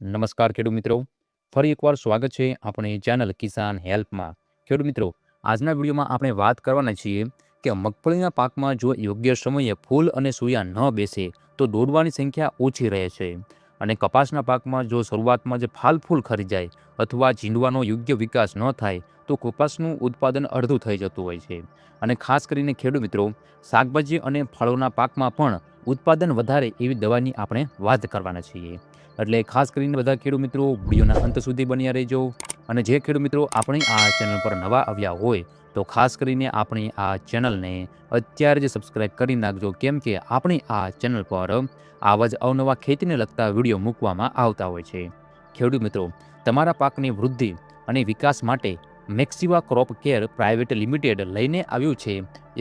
નમસ્કાર ખેડૂત મિત્રો, ફરી એકવાર સ્વાગત છે આપણી ચેનલ કિસાન હેલ્પમાં। ખેડૂત મિત્રો, આજના વિડીયોમાં આપણે વાત કરવાના છીએ કે મગફળીના પાકમાં જો યોગ્ય સમયે ફૂલ અને સૂયા ન બેસે તો દોડવાની સંખ્યા ઓછી રહે છે અને કપાસના પાકમાં જો શરૂઆતમાં જ ફાલ ફૂલ ખરી જાય અથવા ઝીંડવાનો યોગ્ય વિકાસ ન થાય તો કપાસનું ઉત્પાદન અડધું થઈ જતું હોય છે। અને ખાસ કરીને ખેડૂત મિત્રો, શાકભાજી અને ફળોના પાકમાં પણ ઉત્પાદન વધારે એવી દવાની આપણે વાત કરવાના છીએ। એટલે ખાસ કરીને બધા ખેડૂત મિત્રો વિડીયોના અંત સુધી બન્યા રહેજો। અને જે ખેડૂત મિત્રો આપણી આ ચેનલ પર નવા આવ્યા હોય તો ખાસ કરીને આપણી આ ચેનલને અત્યારે જ સબસ્ક્રાઈબ કરી નાખજો, કેમ કે આપણી આ ચેનલ પર આવા જ અવનવા ખેતીને લગતા વિડીયો મૂકવામાં આવતા હોય છે। ખેડૂત મિત્રો, તમારા પાકની વૃદ્ધિ અને વિકાસ માટે મેક્સિવા ક્રોપ કેર પ્રાઇવેટ લિમિટેડ લઈને આવ્યું છે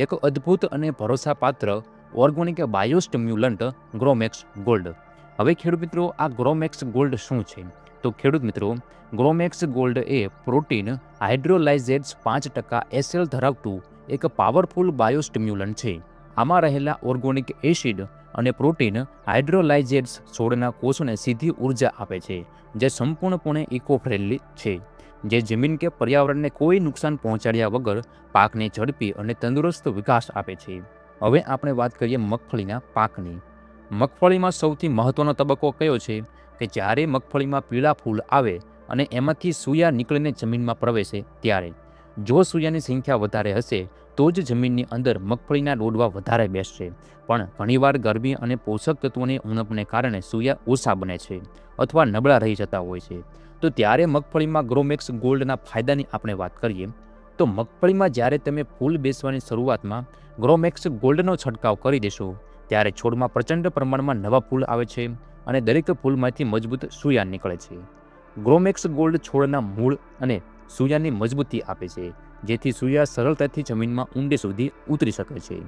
એક અદ્ભુત અને ભરોસાપાત્ર ઓર્ગેનિક બાયોસ્ટિમ્યુલન્ટ ગ્રોમેક્સ ગોલ્ડ। હવે ખેડૂત મિત્રો, આ ગ્રોમેક્સ ગોલ્ડ શું છે? તો ખેડૂત મિત્રો, ગ્રોમેક્સ ગોલ્ડ એ પ્રોટીન હાઇડ્રોલાઇઝેટ્સ 5% એસએલ ધરાવતું એક પાવરફુલ બાયોસ્ટિમ્યુલન્ટ છે। આમાં રહેલા ઓર્ગેનિક એસિડ અને પ્રોટીન હાઇડ્રોલાઇઝેટ્સ છોડના કોષોને સીધી ઉર્જા આપે છે, જે સંપૂર્ણપણે ઇકો ફ્રેન્ડલી છે, જે જમીન કે પર્યાવરણને કોઈ નુકસાન પહોંચાડ્યા વગર પાકને ઝડપી અને તંદુરસ્ત વિકાસ આપે છે। હવે આપણે વાત કરીએ મગફળીના પાકની। મગફળીમાં સૌથી મહત્વનો તબક્કો કયો છે કે જ્યારે મગફળીમાં પીળા ફૂલ આવે અને એમાંથી સૂયા નીકળીને જમીનમાં પ્રવેશે ત્યારે। જો સૂયાની સંખ્યા વધારે હશે તો જ જમીનની અંદર મગફળીના ડોડવા વધારે બેસશે, પણ ઘણીવાર ગરમી અને પોષક તત્વોની ઉણપને કારણે સૂયા ઓછા બને છે અથવા નબળા રહી જતા હોય છે। તો ત્યારે મગફળીમાં ગ્રોમેક્સ ગોલ્ડના ફાયદાની આપણે વાત કરીએ તો મગફળીમાં જ્યારે તમે ફૂલ બેસવાની શરૂઆતમાં ગ્રોમેક્સ ગોલ્ડનો છંટકાવ કરી દેશો ત્યારે છોડમાં પ્રચંડ પ્રમાણમાં નવા ફૂલ આવે છે અને દરેક ફૂલમાંથી મજબૂત સૂયા નીકળે છે। ગ્રોમેક્સ ગોલ્ડ છોડના મૂળ અને સૂયાની મજબૂતી આપે છે, જેથી સૂયા સરળતાથી જમીનમાં ઊંડે સુધી ઉતરી શકે છે।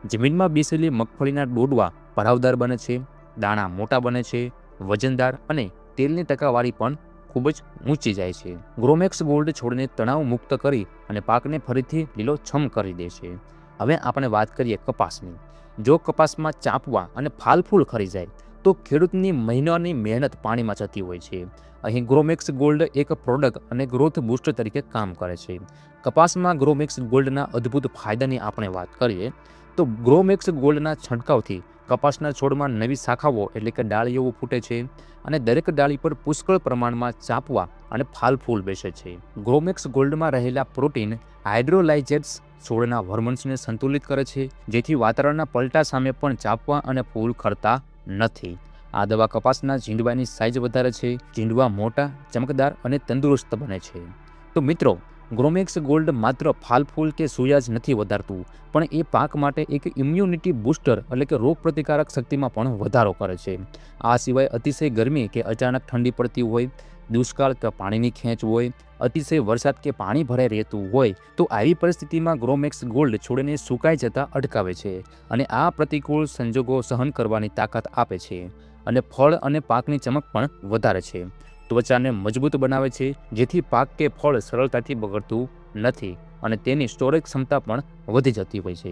જમીનમાં બેસેલી મગફળીના ડોડવા ભરાવદાર બને છે, દાણા મોટા બને છે, વજનદાર અને તેલની ટકાવારી પણ ખૂબ જ ઊંચી જાય છે। ગ્રોમેક્સ ગોલ્ડ છોડને તણાવ મુક્ત કરી અને પાકને ફરીથી લીલોછમ કરી દે છે। હવે આપણે વાત કરીએ કપાસની। જો કપાસમાં ચાંપવા અને ફાલફૂલ ખરી જાય તો ખેડૂતની મહિનાની મહેનત પાણીમાં જતી હોય છે। અહીં ગ્રોમેક્સ ગોલ્ડ એક પ્રોડક્ટ અને ગ્રોથ બૂસ્ટર તરીકે કામ કરે છે। કપાસમાં ગ્રોમેક્સ ગોલ્ડના અદ્ભુત ફાયદાની આપણે વાત કરીએ તો ગ્રોમેક્સ ગોલ્ડના છંટકાવથી કપાસના છોડમાં નવી શાખાઓ એટલે કે ડાળીઓ ફૂટે છે અને દરેક ડાળી પર પુષ્કળ પ્રમાણમાં ચાંપવા અને ફાલફૂલ બેસે છે। ગ્રોમેક્સ ગોલ્ડમાં રહેલા પ્રોટીન હાઇડ્રોલાઇઝેટ્સ છોડના હોર્મોન્સને સંતુલિત કરે છે, જેથી વાતાવરણના પલટા સામે પણ ચાંપવા અને ફૂલ ખરતા નથી। આ દવા કપાસના ઝીંડવાની સાઇઝ વધારે છે, ઝીંડવા મોટા, ચમકદાર અને તંદુરસ્ત બને છે। તો મિત્રો, ગ્રોમેક્સ ગોલ્ડ માત્ર ફાલફૂલ કે સૂયા જ નથી વધારતું, પણ એ પાક માટે એક ઇમ્યુનિટી બૂસ્ટર એટલે કે રોગ પ્રતિકારક શક્તિમાં પણ વધારો કરે છે। આ સિવાય અતિશય ગરમી કે અચાનક ઠંડી પડતી હોય, દુષ્કાળ કે પાણીની ખેંચ હોય, અતિશય વરસાદ કે પાણી ભરાઈ રહેતું હોય તો આવી પરિસ્થિતિમાં ગ્રોમેક્સ ગોલ્ડ છોડને સુકાઈ જતા અટકાવે છે અને આ પ્રતિકૂળ સંજોગો સહન કરવાની તાકાત આપે છે અને ફળ અને પાકની ચમક પણ વધારે છે। ત્વચાને મજબૂત બનાવે છે, જેથી પાક કે ફળ સરળતાથી બગડતું નથી અને તેની સ્ટોરેજ ક્ષમતા પણ વધી જતી હોય છે।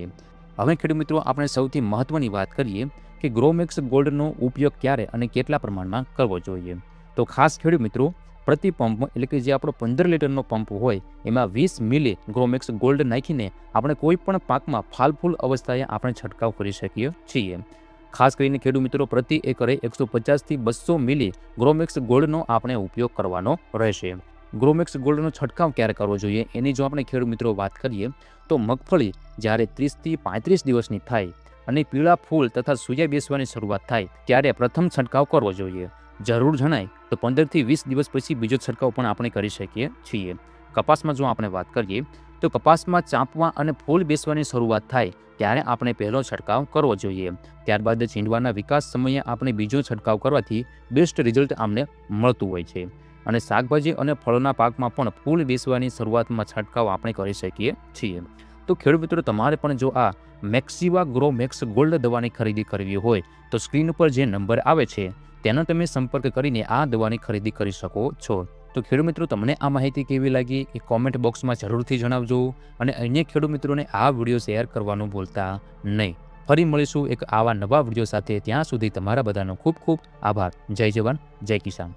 હવે ખેડૂત મિત્રો, આપણે સૌથી મહત્વની વાત કરીએ કે ગ્રોમેક્સ ગોલ્ડનો ઉપયોગ ક્યારે અને કેટલા પ્રમાણમાં કરવો જોઈએ। તો ખાસ ખેડૂત મિત્રો, પ્રતિ પંપ એટલે કે જે આપણો 15 લીટરનો પંપ હોય એમાં 20 મિલી ગ્રોમેક્સ ગોલ્ડ નાખીને આપણે કોઈ પણ પાકમાં ફાલફૂલ અવસ્થાએ આપણે છંટકાવ કરી શકીએ છીએ। ખાસ કરીને ખેડૂત મિત્રો, પ્રતિ એકરે 150થી 200 મિલી ગ્રોમેક્સ ગોલ્ડનો આપણે ઉપયોગ કરવાનો રહેશે। ગ્રોમેક્સ ગોલ્ડનો છંટકાવ ક્યારે કરવો જોઈએ એની જો આપણે ખેડૂત મિત્રો વાત કરીએ તો મગફળી જ્યારે 30થી 35 દિવસની થાય અને પીળા ફૂલ તથા સૂયા બેસવાની શરૂઆત થાય ત્યારે પ્રથમ છંટકાવ કરવો જોઈએ। જરૂર જણાય તો 15થી 20 દિવસ પછી બીજો છંટકાવ પણ આપણે કરી શકીએ છીએ। કપાસમાં જો આપણે વાત કરીએ તો કપાસમાં ચાંપવા અને ફૂલ બેસવાની શરૂઆત થાય ત્યારે આપણે પહેલો છંટકાવ કરવો જોઈએ। ત્યારબાદ ઝીંડવાના વિકાસ સમયે આપણે બીજો છંટકાવ કરવાથી બેસ્ટ રિઝલ્ટ અમને મળતું હોય છે અને શાકભાજી અને ફળોના પાકમાં પણ ફૂલ બેસવાની શરૂઆતમાં છંટકાવ આપણે કરી શકીએ છીએ। તો ખેડૂત મિત્રો, તમારે પણ જો આ મેક્સિવા ગ્રોમેક્સ ગોલ્ડ દવાની ખરીદી કરવી હોય તો સ્ક્રીન ઉપર જે નંબર આવે છે તેનો તમે સંપર્ક કરીને આ દવાની ખરીદી કરી શકો છો। તો ખેડૂત મિત્રો, તમને આ માહિતી કેવી લાગી એ કોમેન્ટ બોક્સમાં જરૂરથી જણાવજો અને અન્ય ખેડૂત મિત્રોને આ વિડીયો શેર કરવાનું ભૂલતા નહીં। ફરી મળીશું એક આવા નવા વિડીયો સાથે। ત્યાં સુધી તમારા બધાનો ખૂબ ખૂબ આભાર। જય જવાન, જય કિસાન।